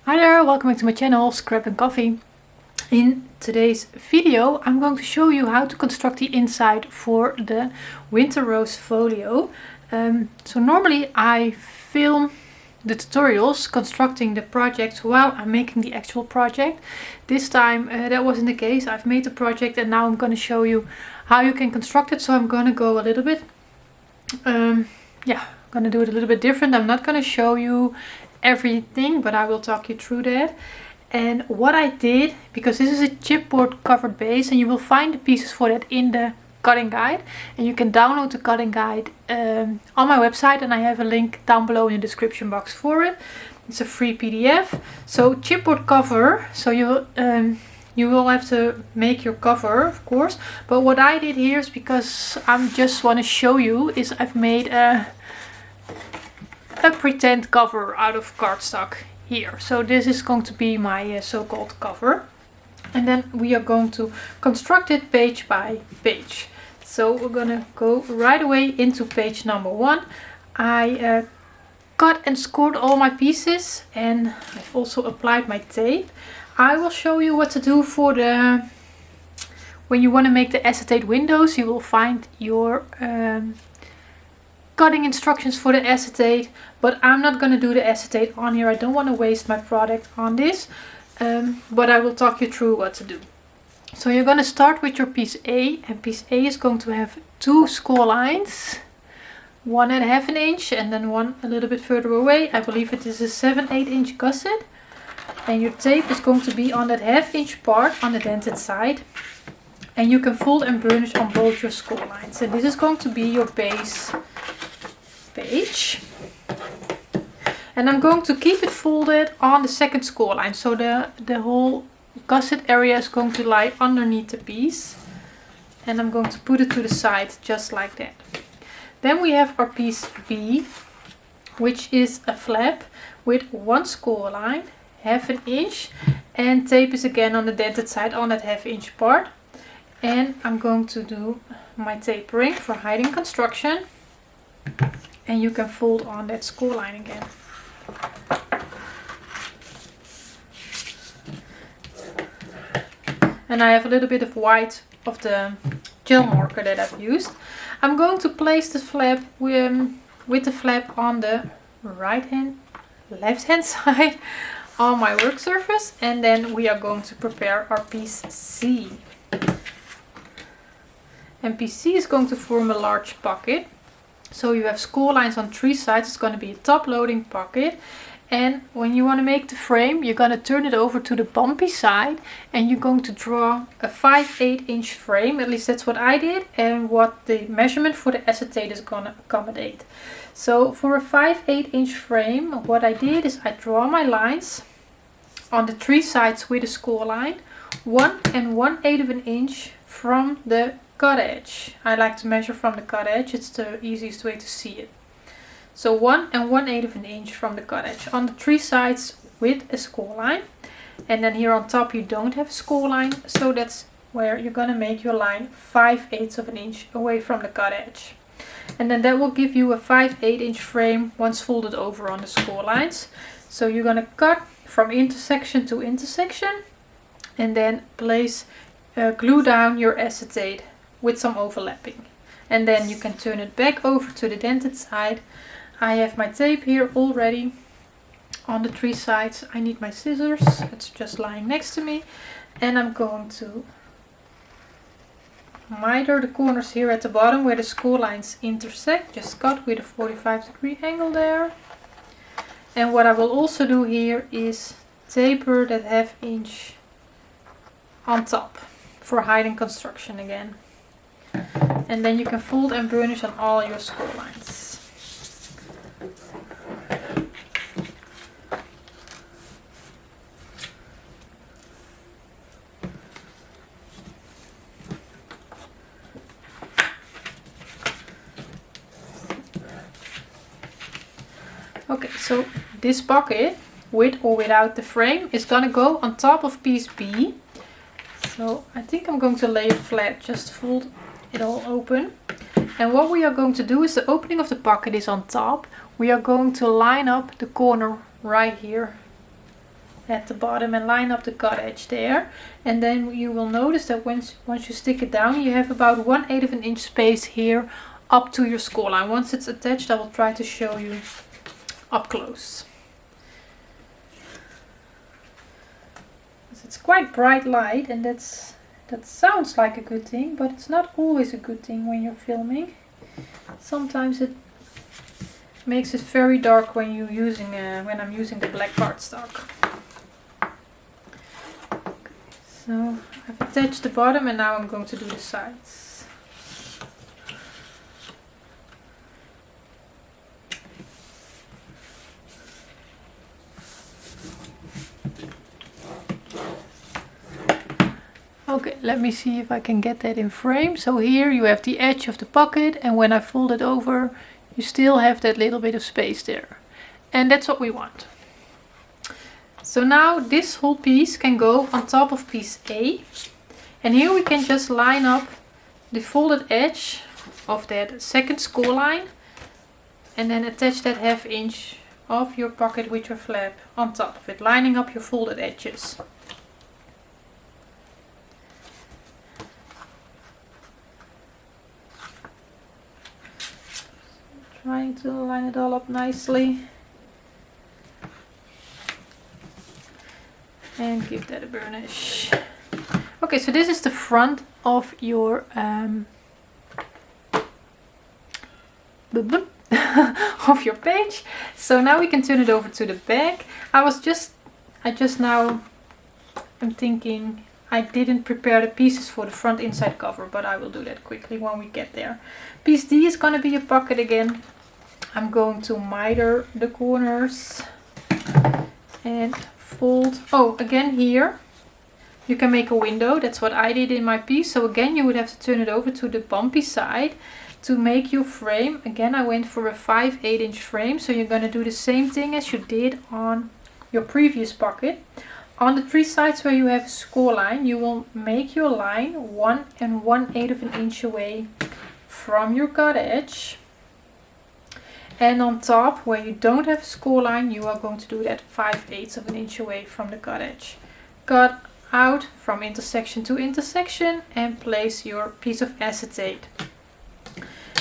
Hi there, welcome back to my channel, Scrap and Coffee. In today's video I'm going to show you how to construct the inside for the winter rose folio. So normally I film the tutorials constructing the project while I'm making the actual project. This time that wasn't the case. I've made the project and now I'm going to show you how you can construct it. So I'm going to go a little bit, I'm going to do it a little bit different. I'm not going to show you everything, but I will talk you through that. And what I did, because this is a chipboard covered base, and you will find the pieces for that in the cutting guide, and you can download the cutting guide on my website, and I have a link down below in the description box for it. It's a free PDF. So chipboard cover, so you will have to make your cover, of course, but what I did here is, because I just want to show you, is I've made a pretend cover out of cardstock here. So this is going to be my so-called cover, and then we are going to construct it page by page. So we're gonna go right away into page number 1. I cut and scored all my pieces, and I've also applied my tape. I will show you what to do for when you want to make the acetate windows. You will find your cutting instructions for the acetate, but I'm not going to do the acetate on here. I don't want to waste my product on this, but I will talk you through what to do. So you're going to start with your piece A, and piece A is going to have 2 score lines, 1.5 inch and then one a little bit further away. I believe it is a 7/8 inch gusset, and your tape is going to be on that 1/2 inch part on the dented side, and you can fold and burnish on both your score lines. And this is going to be your base page, and I'm going to keep it folded on the second score line, so the whole gusset area is going to lie underneath the piece, and I'm going to put it to the side just like that. Then we have our piece B, which is a flap with 1 score line, 1/2 inch, and tape is again on the dented side on that 1/2 inch part. And I'm going to do my tape ring for hiding construction, and you can fold on that score line again. And I have a little bit of white of the gel marker that I've used. I'm going to place the flap with the flap on the left hand side on my work surface, and then we are going to prepare our piece C. And piece C is going to form a large pocket. So you have score lines on 3 sides. It's going to be a top loading pocket. And when you want to make the frame, you're going to turn it over to the bumpy side, and you're going to draw a 5/8 inch frame. At least that's what I did, and what the measurement for the acetate is going to accommodate. So for a 5/8 inch frame, what I did is I draw my lines on the 3 sides with a score line, 1 1/8 inch from the cut edge. I like to measure from the cut edge. It's the easiest way to see it. So 1 1/8 inch from the cut edge on the 3 sides with a score line. And then here on top you don't have a score line, so that's where you're going to make your line 5/8 inch away from the cut edge. And then that will give you a 5/8 inch frame once folded over on the score lines. So you're going to cut from intersection to intersection, and then place glue down your acetate with some overlapping, and then you can turn it back over to the dented side. I have my tape here already on the 3 sides. I need my scissors, it's just lying next to me, and I'm going to miter the corners here at the bottom where the score lines intersect. Just cut with a 45-degree angle there. And what I will also do here is taper that 1/2 inch on top for hiding construction again. And then you can fold and burnish on all your score lines. Okay, so this pocket, with or without the frame, is gonna go on top of piece B. So I think I'm going to lay it flat, just fold it all open. And what we are going to do is, the opening of the pocket is on top. We are going to line up the corner right here at the bottom and line up the cut edge there. And then you will notice that once you stick it down, you have about 1/8 of an inch space here up to your score line. Once it's attached, I will try to show you up close. It's quite bright light, and that sounds like a good thing, but it's not always a good thing when you're filming. Sometimes it makes it very dark when when I'm using the black cardstock. So I've attached the bottom, and now I'm going to do the sides. Okay, let me see if I can get that in frame. So here you have the edge of the pocket, and when I fold it over, you still have that little bit of space there. And that's what we want. So now this whole piece can go on top of piece A. And here we can just line up the folded edge of that second score line, and then attach that 1/2 inch of your pocket with your flap on top of it, lining up your folded edges. Trying to line it all up nicely and give that a burnish. Okay, so this is the front of your of your page. So now we can turn it over to the back. I'm thinking I didn't prepare the pieces for the front inside cover, but I will do that quickly when we get there. Piece D is going to be a pocket again. I'm going to miter the corners and fold. Oh, again here you can make a window. That's what I did in my piece. So again, you would have to turn it over to the bumpy side to make your frame. Again, I went for a 5/8 inch frame. So you're going to do the same thing as you did on your previous pocket. On the 3 sides where you have a score line, you will make your line 1 1/8 of an inch away from your cut edge. And on top, where you don't have a score line, you are going to do that 5/8 of an inch away from the cut edge. Cut out from intersection to intersection and place your piece of acetate.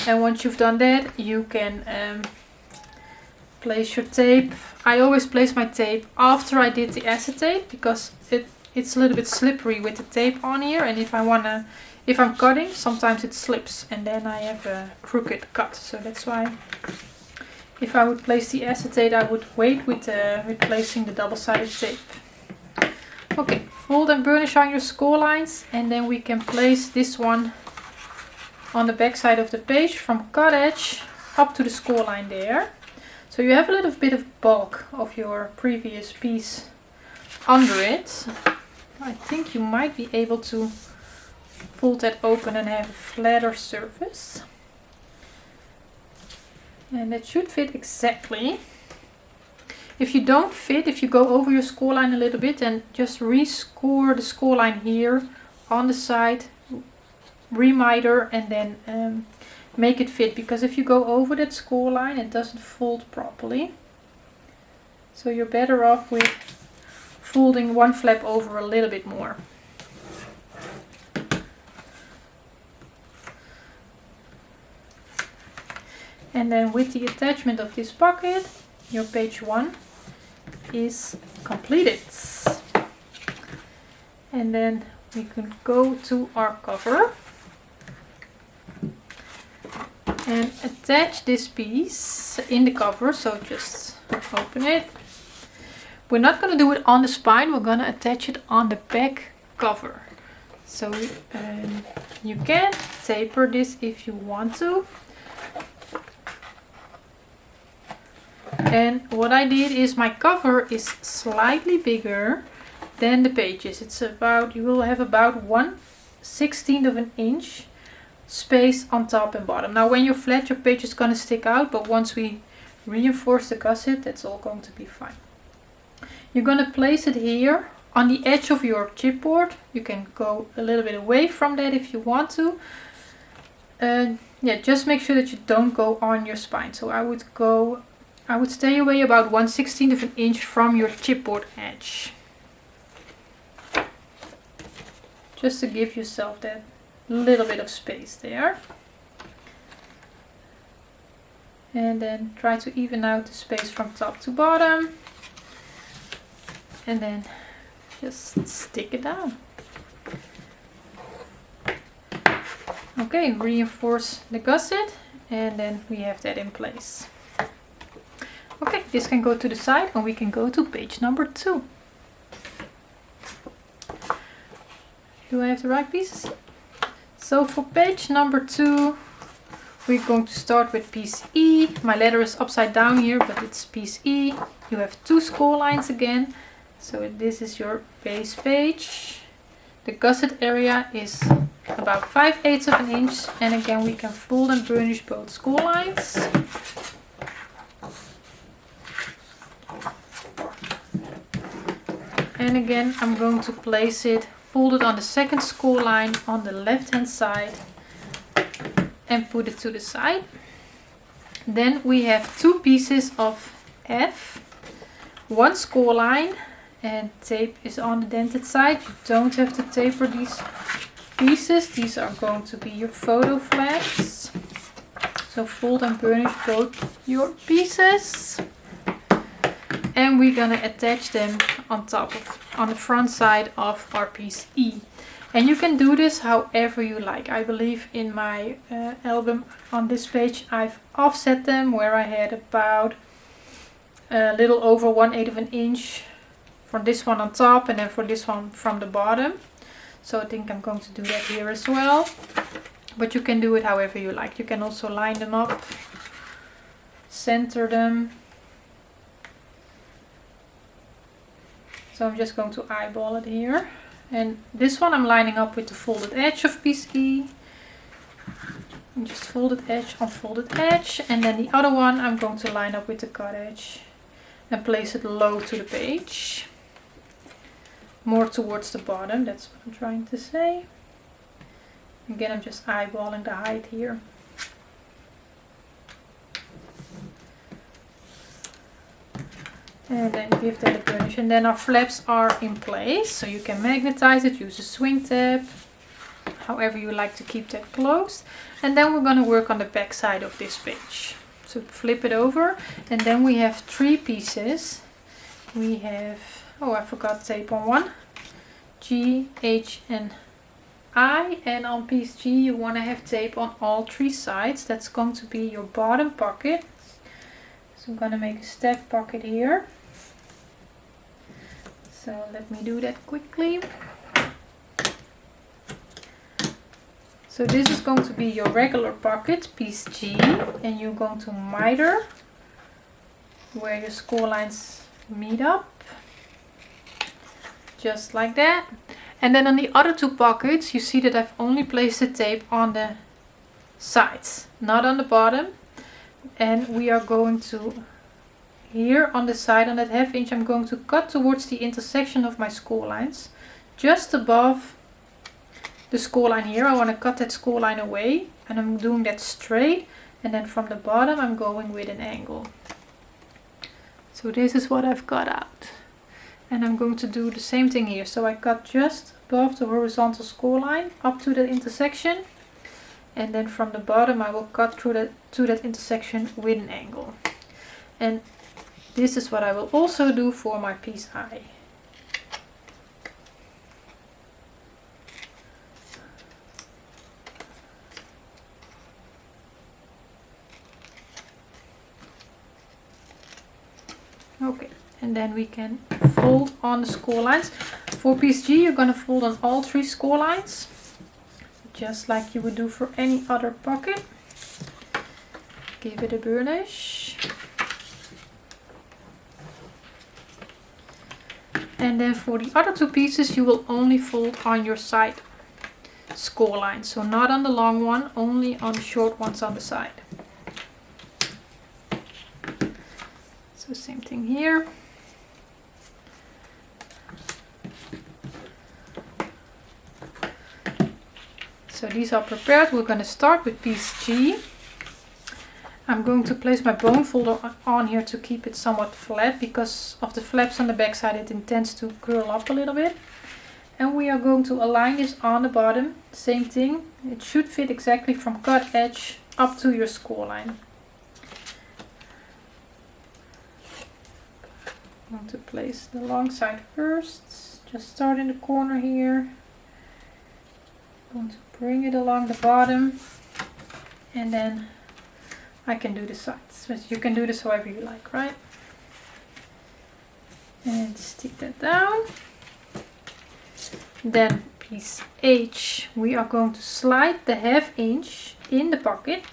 And once you've done that, you can place your tape. I always place my tape after I did the acetate, because it's a little bit slippery with the tape on here, and if I'm cutting, sometimes it slips and then I have a crooked cut. So that's why if I would place the acetate, I would wait with placing the double-sided tape. Okay, fold and burnish on your score lines, and then we can place this one on the back side of the page from cut edge up to the score line there. So you have a little bit of bulk of your previous piece under it. I think you might be able to pull that open and have a flatter surface. And that should fit exactly. If you don't fit, if you go over your score line a little bit, then just rescore the score line here on the side, remiter, and then make it fit, because if you go over that score line, it doesn't fold properly. So you're better off with folding one flap over a little bit more. And then with the attachment of this pocket, your page 1 is completed. And then we can go to our cover and attach this piece in the cover. So just open it. We're not going to do it on the spine, we're going to attach it on the back cover. So you can taper this if you want to. And what I did is my cover is slightly bigger than the pages. It's about, you will have about 1/16 of an inch space on top and bottom. Now when you're flat, your page is going to stick out, but once we reinforce the gusset, that's all going to be fine. You're going to place it here on the edge of your chipboard. You can go a little bit away from that if you want to. Yeah, just make sure that you don't go on your spine. So I would stay away about 1/16 of an inch from your chipboard edge. just to give yourself that little bit of space there. And then try to even out the space from top to bottom. And then just stick it down. Okay, reinforce the gusset, and then we have that in place. Okay, this can go to the side, and we can go to page number 2. Do I have the right pieces? So for page number 2, we're going to start with piece E. My letter is upside down here, but it's piece E. You have 2 score lines again. So this is your base page. The gusset area is about 5/8 of an inch, and again we can fold and burnish both score lines. And again I'm going to place it folded on the second score line on the left hand side and put it to the side. Then we have 2 pieces of F, 1 score line, and tape is on the dented side. You don't have to taper these pieces. These are going to be your photo flags. So fold and burnish both your pieces. And we're gonna attach them on the front side of our piece E. And you can do this however you like. I believe in my album on this page I've offset them where I had about a little over 1/8 of an inch for this one on top, and then for this one from the bottom. So I think I'm going to do that here as well. But you can do it however you like. You can also line them up, center them. So I'm just going to eyeball it here. And this one I'm lining up with the folded edge of piece E. And just folded edge on folded edge. And then the other one I'm going to line up with the cut edge and place it low to the page. More towards the bottom, that's what I'm trying to say. Again, I'm just eyeballing the height here. And then give that a burnish. And then our flaps are in place, so you can magnetize it, use a swing tab, however you like to keep that closed. And then we're going to work on the back side of this page. So flip it over, and then we have 3 pieces. We have, oh, I forgot tape on one. G, H, and I. And on piece G you want to have tape on all 3 sides. That's going to be your bottom pocket. So I'm going to make a step pocket here. So let me do that quickly. So this is going to be your regular pocket, piece G, and you're going to miter where your score lines meet up. Just like that. And then on the other 2 pockets, you see that I've only placed the tape on the sides, not on the bottom. And we are going to, here on the side, on that 1/2 inch, I'm going to cut towards the intersection of my score lines. Just above the score line here, I want to cut that score line away. And I'm doing that straight. And then from the bottom, I'm going with an angle. So this is what I've cut out. And I'm going to do the same thing here. So I cut just above the horizontal score line up to the intersection. And then from the bottom I will cut through to that intersection with an angle. And this is what I will also do for my piece I. Okay. And then we can fold on the score lines. For piece G you're going to fold on all 3 score lines, just like you would do for any other pocket. Give it a burnish. And then for the other 2 pieces you will only fold on your side score line. So not on the long one, only on the short ones on the side. So same thing here. So these are prepared. We're going to start with piece G. I'm going to place my bone folder on here to keep it somewhat flat because of the flaps on the back side. It intends to curl up a little bit. and we are going to align this on the bottom. Same thing, it should fit exactly from cut edge up to your score line. I'm going to place the long side first, just start in the corner here. I'm going to bring it along the bottom, and then I can do the sides, but you can do this however you like, right? And stick that down. Then piece H, we are going to slide the 1/2 inch in the pocket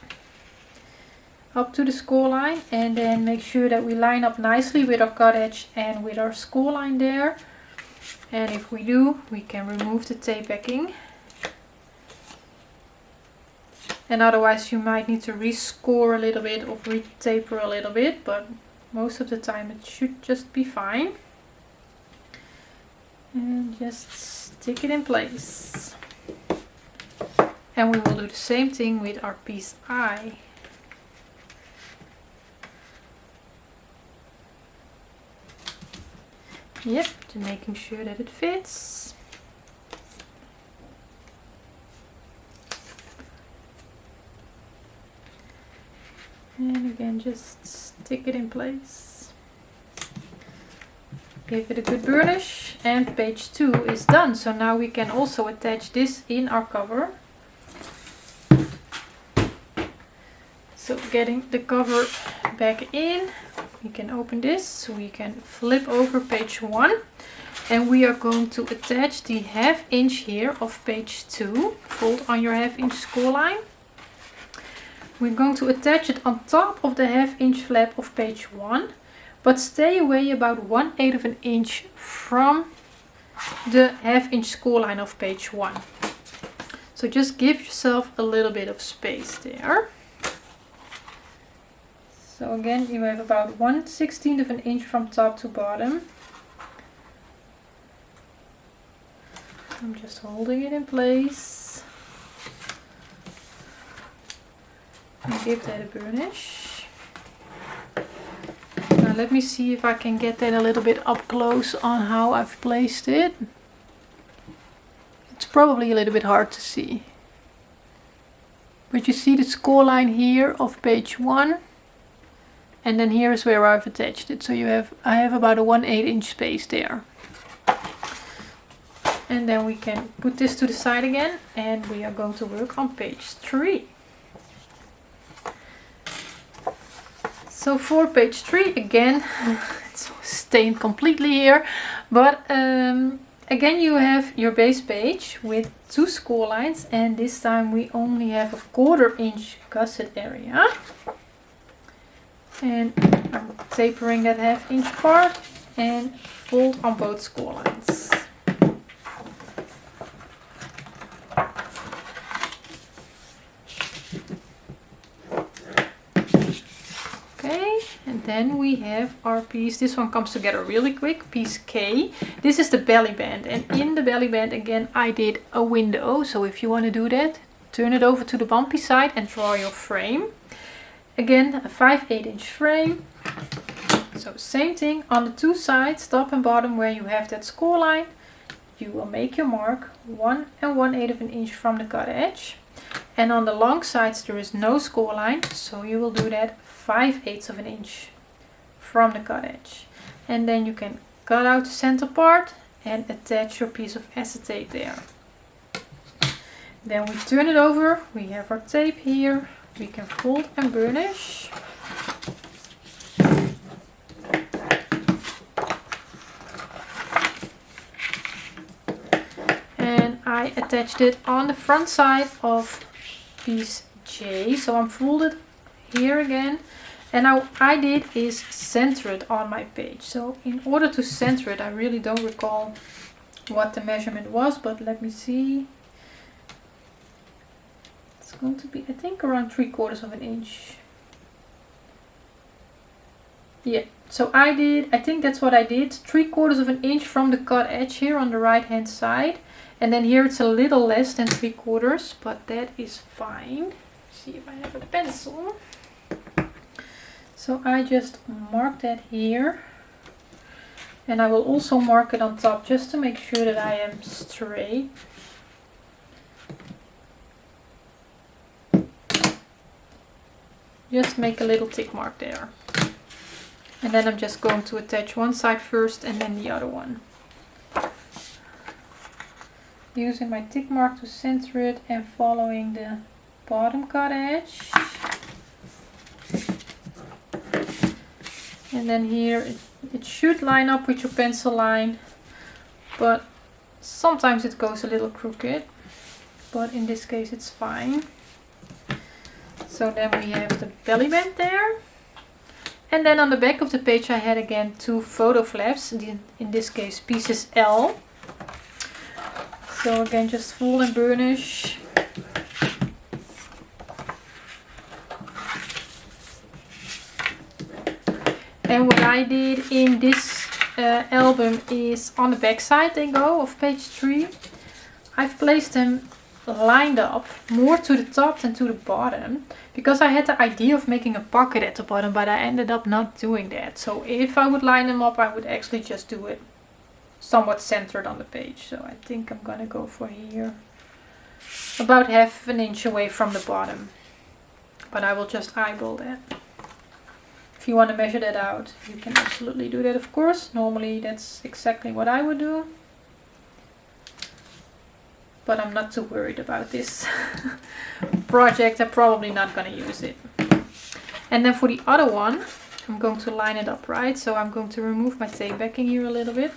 up to the score line, and then make sure that we line up nicely with our cut edge and with our score line there. And if we do, we can remove the tape backing. And otherwise you might need to rescore a little bit or re-taper a little bit, but most of the time it should just be fine. And just stick it in place. And we will do the same thing with our piece I. Yep, to making sure that it fits. And again, just stick it in place. Give it a good burnish, and page 2 is done. So now we can also attach this in our cover. So getting the cover back in, we can open this, we can flip over page 1, and we are going to attach the 1/2 inch here of page 2. Fold on your 1/2 inch score line. We're going to attach it on top of the 1/2 inch flap of page 1, but stay away about 1/8 of an inch from the 1/2 inch score line of page 1. So just give yourself a little bit of space there. So again, you have about 1/16 of an inch from top to bottom. I'm just holding it in place. And give that a burnish. Now let me see if I can get that a little bit up close on how I've placed it. It's probably a little bit hard to see. But you see the score line here of page 1. And then here is where I've attached it. So I have about a 1/8 inch space there. And then we can put this to the side again, and we are going to work on page 3. So for page 3, again, it's stained completely here, but again you have your base page with 2 score lines, and this time we only have a 1/4 inch gusset area. And I'm tapering that 1/2 inch part and fold on both score lines. Okay, and then we have our piece. This one comes together really quick, piece K. This is the belly band, and in the belly band again I did a window. So if you want to do that, turn it over to the bumpy side and draw your frame. Again, a 5/8 inch frame. So same thing on the 2 sides, top and bottom, where you have that score line. You will make your mark 1 1/8 of an inch from the cut edge. And on the long sides there is no score line, so you will do that 5/8 of an inch from the cut edge. And then you can cut out the center part and attach your piece of acetate there. Then we turn it over, we have our tape here. We can fold and burnish. And I attached it on the front side of piece J. So I'm folded here again. And now I did is center it on my page. So in order to center it, I really don't recall what the measurement was, but let me see. It's going to be, I think, around 3/4 of an inch. Yeah, so I think that's what I did. 3/4 of an inch from the cut edge here on the right hand side. And then here it's a little less than 3/4, but that is fine. Let's see if I have a pencil. So I just mark that here. And I will also mark it on top just to make sure that I am straight. Just make a little tick mark there. And then I'm just going to attach one side first and then the other one. Using my tick mark to center it and following the bottom cut edge. And then here it should line up with your pencil line, but sometimes it goes a little crooked, but in this case it's fine. So then we have the belly band there. And then on the back of the page I had again 2 photo flaps, in this case pieces L. So again just fold and burnish. And what I did in this album is on the back side they go of page 3. I've placed them lined up more to the top than to the bottom because I had the idea of making a pocket at the bottom, but I ended up not doing that. So if I would line them up, I would actually just do it somewhat centered on the page. So I think I'm gonna go for here about 1/2 inch away from the bottom, but I will just eyeball that. If you want to measure that out, you can absolutely do that, of course. Normally that's exactly what I would do. But I'm not too worried about this project. I'm probably not going to use it. And then for the other one, I'm going to line it up right. So I'm going to remove my tape backing here a little bit.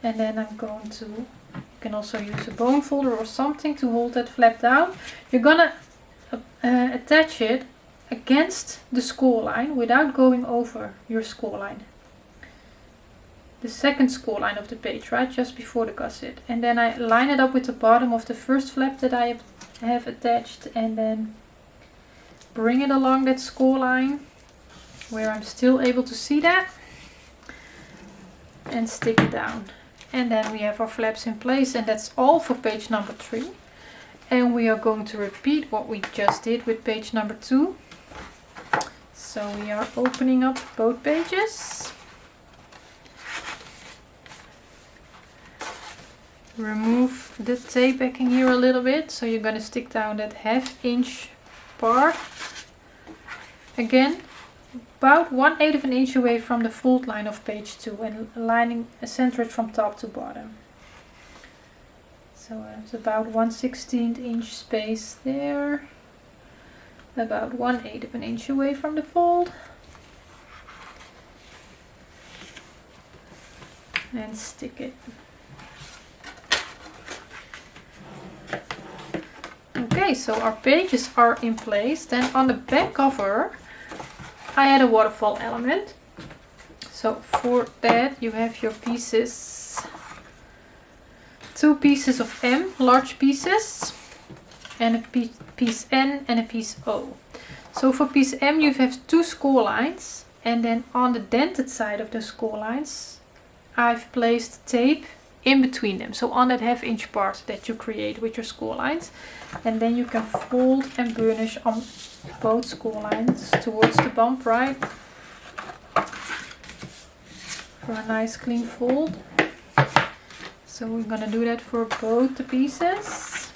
And then I'm going to, you can also use a bone folder or something to hold that flap down. You're going to attach it against the score line without going over your score line. The second score line of the page, right, just before the gusset. And then I line it up with the bottom of the first flap that I have attached, and then bring it along that score line where I'm still able to see that, and stick it down. And then we have our flaps in place, and that's all for page number 3. And we are going to repeat what we just did with page number 2. So we are opening up both pages. Remove the tape backing here a little bit, so you're going to stick down that 1/2 inch part. Again, about 1/8 of an inch away from the fold line of page 2 and lining center it from top to bottom. So it's about 1/16 inch space there. About 1/8 of an inch away from the fold. And stick it. Okay, so our pages are in place. Then on the back cover I had a waterfall element. So for that you have your pieces, 2 pieces of M, large pieces, and a piece N and a piece O. So for piece M you have 2 score lines, and then on the dented side of the score lines I've placed tape in between them, so on that 1/2 inch part that you create with your score lines. And then you can fold and burnish on both score lines towards the bump, right, for a nice clean fold. So we're gonna do that for both the pieces.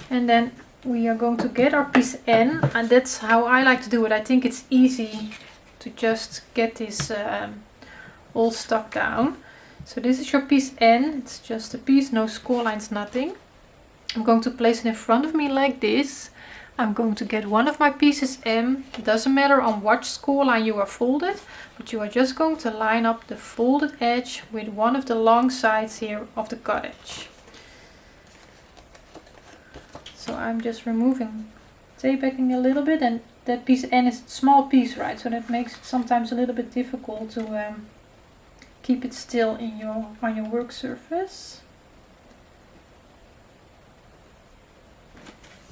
And then we are going to get our piece N, and that's how I like to do it. I think it's easy to just get this all stuck down. So this is your piece N, it's just a piece, no score lines, nothing. I'm going to place it in front of me like this. I'm going to get one of my pieces M. It doesn't matter on what score line you are folded, but you are just going to line up the folded edge with one of the long sides here of the cut edge. So I'm just removing tape backing a little bit, and that piece N is a small piece, right? So that makes it sometimes a little bit difficult to keep it still in on your work surface.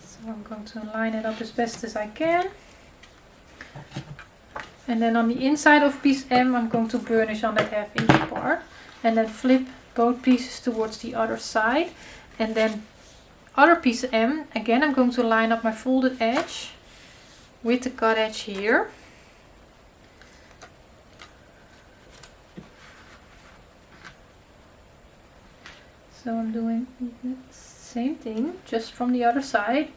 So I'm going to line it up as best as I can. And then on the inside of piece M I'm going to burnish on that 1/2 inch part, and then flip both pieces towards the other side, and then other piece M, again I'm going to line up my folded edge with the cut edge here. So I'm doing the same thing, just from the other side.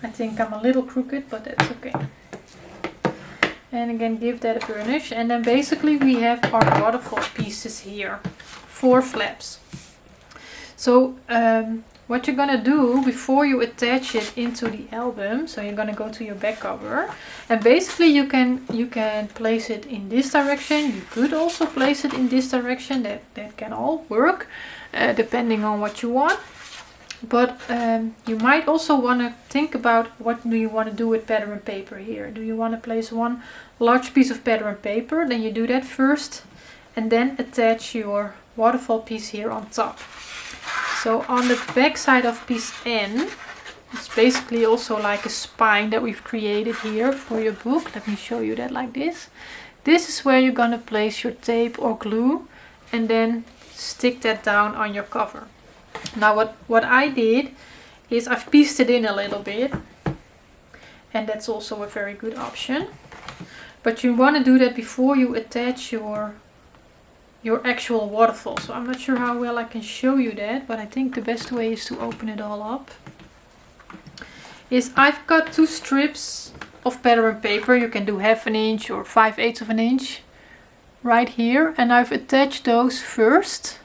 I think I'm a little crooked, but that's okay. And again, give that a burnish. And then basically we have our waterfall pieces here. 4 flaps. So what you're gonna do before you attach it into the album, so you're gonna go to your back cover, and basically you can place it in this direction. You could also place it in this direction. That can all work depending on what you want. But you might also want to think about what do you want to do with pattern paper here. Do you want to place one large piece of pattern paper? Then you do that first and then attach your waterfall piece here on top. So on the back side of piece N, it's basically also like a spine that we've created here for your book. Let me show you that like this. This is where you're going to place your tape or glue and then stick that down on your cover. Now what I did is I've pieced it in a little bit, and that's also a very good option. But you want to do that before you attach your actual waterfall. So I'm not sure how well I can show you that, but I think the best way is to open it all up. Is I've got 2 strips of pattern paper. You can do 1/2 inch or 5/8 of an inch right here, and I've attached those first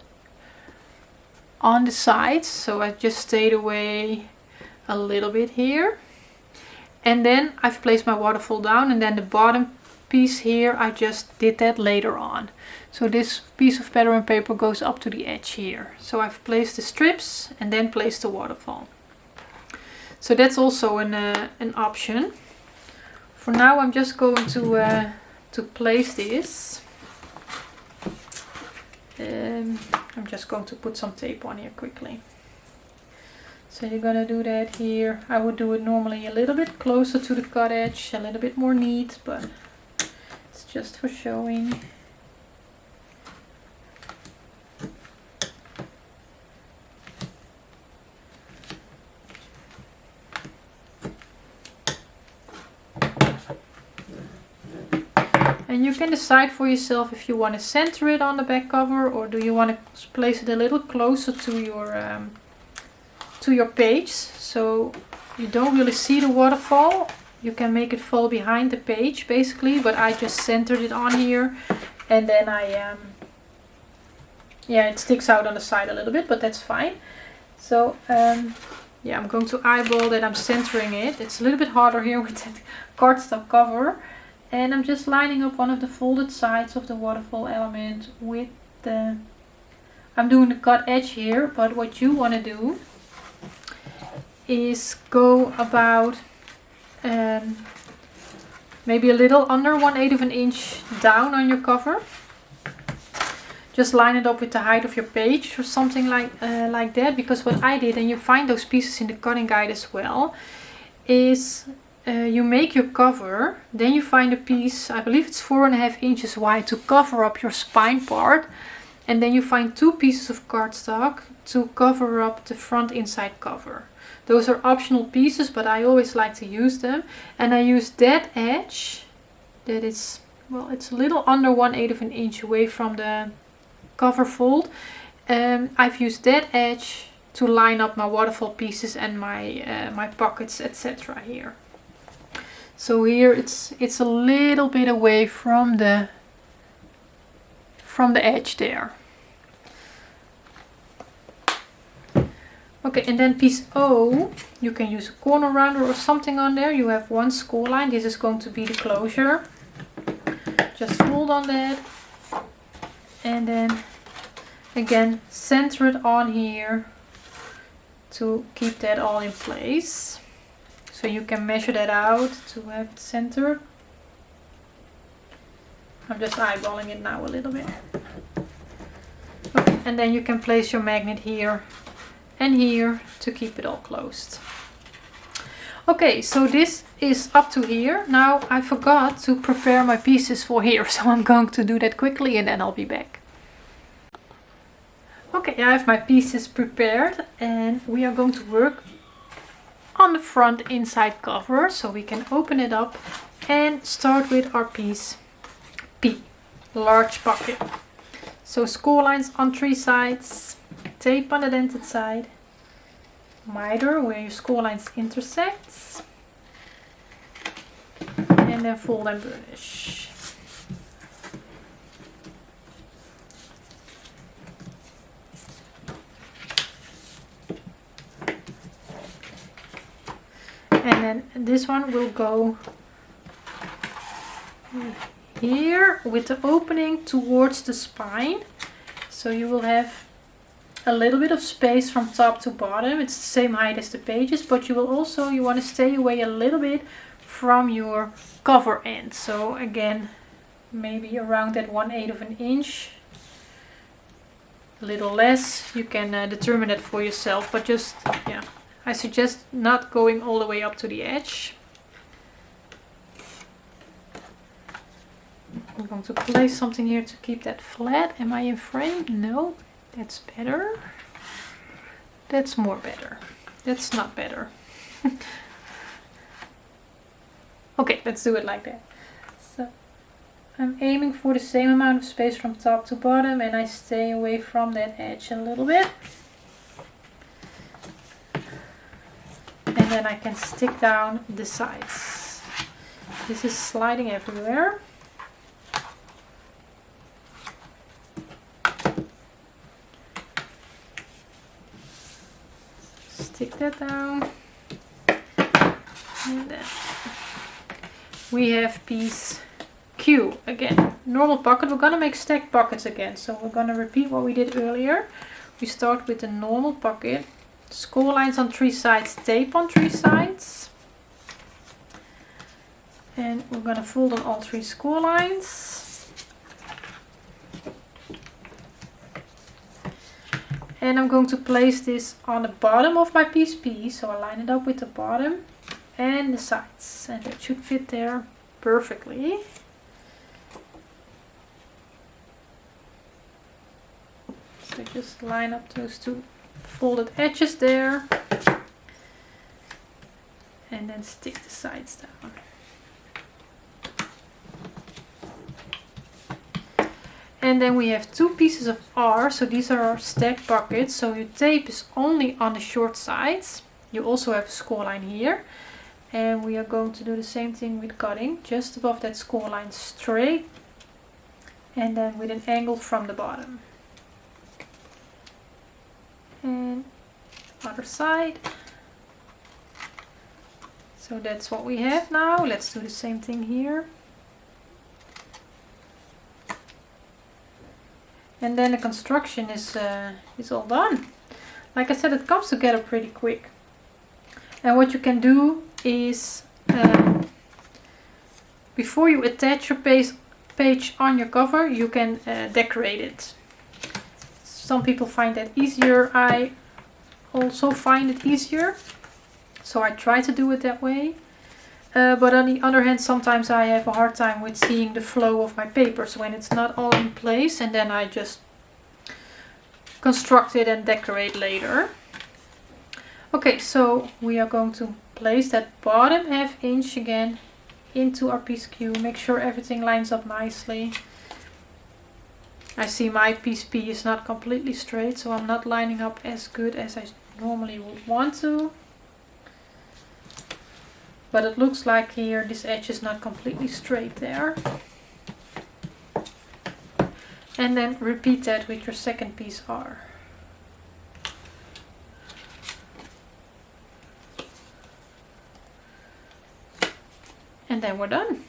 on the sides, so I just stayed away a little bit here, and then I've placed my waterfall down, and then the bottom piece here I just did that later on. So this piece of pattern paper goes up to the edge here. So I've placed the strips and then placed the waterfall. So that's also an option. For now I'm just going to place this. I'm just going to put some tape on here quickly. So you're gonna do that here. I would do it normally a little bit closer to the cut edge, a little bit more neat, but it's just for showing. And you can decide for yourself if you want to center it on the back cover, or do you want to place it a little closer to your page, so you don't really see the waterfall. You can make it fall behind the page basically, but I just centered it on here, and then yeah, it sticks out on the side a little bit, but that's fine. So yeah, I'm going to eyeball that I'm centering it. It's a little bit harder here with that cardstock cover. And I'm just lining up one of the folded sides of the waterfall element with the... I'm doing the cut edge here, but what you want to do is go about maybe a little under 1/8 of an inch down on your cover. Just line it up with the height of your page or something like that. Because what I did, and you find those pieces in the cutting guide as well, is... you make your cover, then you find a piece, I believe it's 4.5 inches wide, to cover up your spine part, and then you find 2 pieces of cardstock to cover up the front inside cover. Those are optional pieces, but I always like to use them, and I use that edge that is, well, it's a little under 1/8 of an inch away from the cover fold. I've used that edge to line up my waterfall pieces and my pockets, etc. here. So here it's a little bit away from the edge there. Okay, and then piece O, you can use a corner rounder or something on there. You have 1 score line. This is going to be the closure. Just fold on that, and then again center it on here to keep that all in place. So you can measure that out to have it centered. I'm just eyeballing it now a little bit. Okay, and then you can place your magnet here and here to keep it all closed. Okay, so this is up to here. Now I forgot to prepare my pieces for here, so I'm going to do that quickly and then I'll be back. Okay, I have my pieces prepared and we are going to work on the front inside cover, so we can open it up and start with our piece P, large pocket. So score lines on 3 sides, tape on the dented side, miter where your score lines intersect, and then fold and burnish. And then this one will go here with the opening towards the spine. So you will have a little bit of space from top to bottom. It's the same height as the pages, but you will also, you want to stay away a little bit from your cover end. So again, maybe around that 1/8 of an inch. A little less, you can determine that for yourself, but just, yeah. I suggest not going all the way up to the edge. I'm going to place something here to keep that flat. Am I in frame? No, that's better. That's more better. That's not better. Okay, let's do it like that. So I'm aiming for the same amount of space from top to bottom, and I stay away from that edge a little bit. And then I can stick down the sides. This is sliding everywhere. Stick that down. And then we have piece Q again. Normal pocket. We're gonna make stacked pockets again. So we're gonna repeat what we did earlier. We start with the normal pocket. Score lines on 3 sides, tape on 3 sides. And we're going to fold on all 3 score lines. And I'm going to place this on the bottom of my piece P. So I line it up with the bottom and the sides. And that should fit there perfectly. So just line up those 2 folded edges there, and then stick the sides down. And then we have 2 pieces of R, so these are our stacked pockets. So your tape is only on the short sides. You also have a score line here, and we are going to do the same thing with cutting, just above that score line straight, and then with an angle from the bottom. And other side. So that's what we have now. Let's do the same thing here. And then the construction is all done. Like I said, it comes together pretty quick. And what you can do is before you attach your page on your cover, you can decorate it. Some people find that easier. I also find it easier, so I try to do it that way. But on the other hand, sometimes I have a hard time with seeing the flow of my papers when it's not all in place, and then I just construct it and decorate later. Okay, so we are going to place that bottom ½ inch again into our piece Q. Make sure everything lines up nicely. I see my piece P is not completely straight, so I'm not lining up as good as I normally would want to. But it looks like here this edge is not completely straight there. And then repeat that with your second piece R. And then we're done.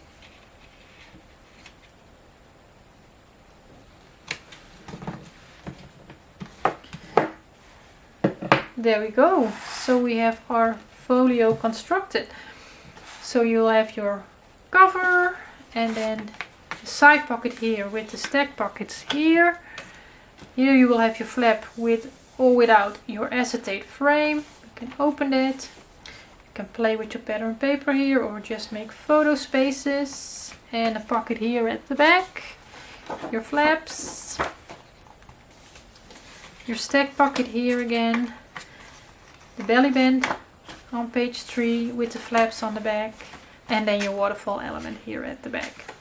There we go. So we have our folio constructed. So you'll have your cover and then the side pocket here with the stack pockets here. Here you will have your flap with or without your acetate frame. You can open it. You can play with your pattern paper here or just make photo spaces. And a pocket here at the back. Your flaps. your stack pocket here again, the belly band on page 3 with the flaps on the back, and then your waterfall element here at the back.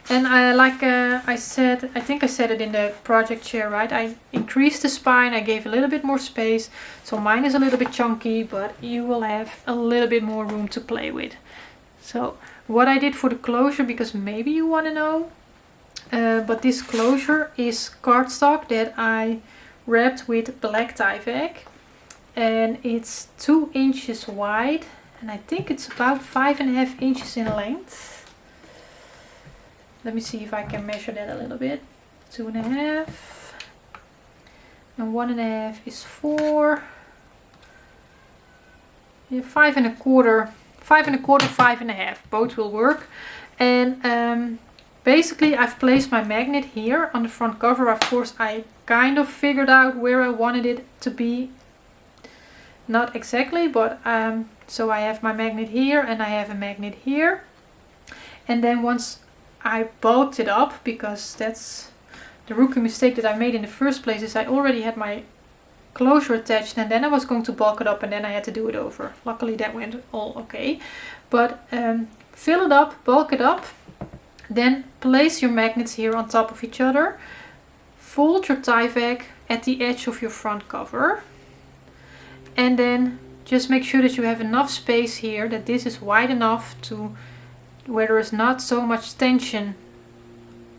And I said, I think I said it in the project share, right? I increased the spine, I gave a little bit more space. So mine is a little bit chunky, but you will have a little bit more room to play with. So what I did for the closure, because maybe you want to know, but this closure is cardstock that I wrapped with black Tyvek. And it's 2 inches wide, and I think it's about 5.5 inches in length. Let me see if I can measure that a little bit. 2.5 and 1.5 is 4. Yeah, 5.25, 5.5. Both will work. And basically I've placed my magnet here on the front cover. Of course I kind of figured out where I wanted it to be. Not exactly, but so I have my magnet here and I have a magnet here. And then once I bulked it up, because that's the rookie mistake that I made in the first place, is I already had my closure attached and then I was going to bulk it up and then I had to do it over. Luckily that went all okay. But fill it up, bulk it up, then place your magnets here on top of each other. Fold your Tyvek at the edge of your front cover. And then just make sure that you have enough space here, that this is wide enough to where there is not so much tension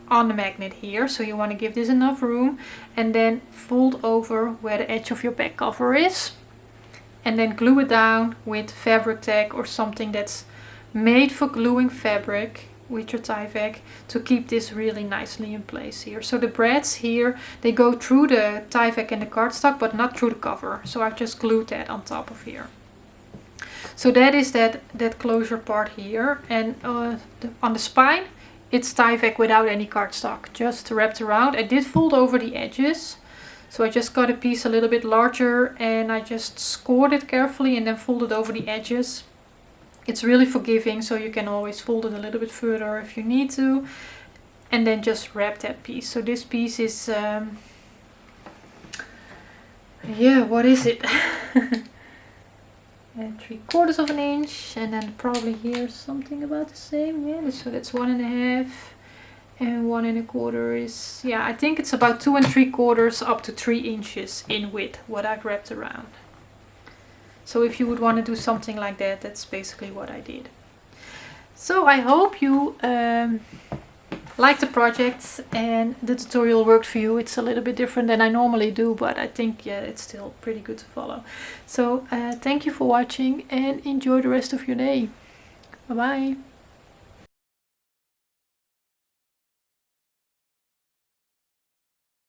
on the magnet here. So you want to give this enough room, and then fold over where the edge of your back cover is. And then glue it down with fabric tack or something that's made for gluing fabric with your Tyvek to keep this really nicely in place here. So the brads here, they go through the Tyvek and the cardstock, but not through the cover. So I've just glued that on top of here. So that is that closure part here. And on the spine, it's Tyvek without any cardstock, just wrapped around. I did fold over the edges. So I just got a piece a little bit larger and I just scored it carefully and then folded over the edges. It's really forgiving, so you can always fold it a little bit further if you need to. And then just wrap that piece. So this piece is, yeah, what is it? And 3/4 of an inch, and then probably here something about the same. Yeah, so that's 1.5, and 1.25 is, yeah, I think it's about 2 3/4 up to 3 inches in width what I've wrapped around. So if you would want to do something like that, that's basically what I did. So I hope you like the project and the tutorial worked for you. It's a little bit different than I normally do, but I think, yeah, it's still pretty good to follow. So thank you for watching and enjoy the rest of your day. Bye bye.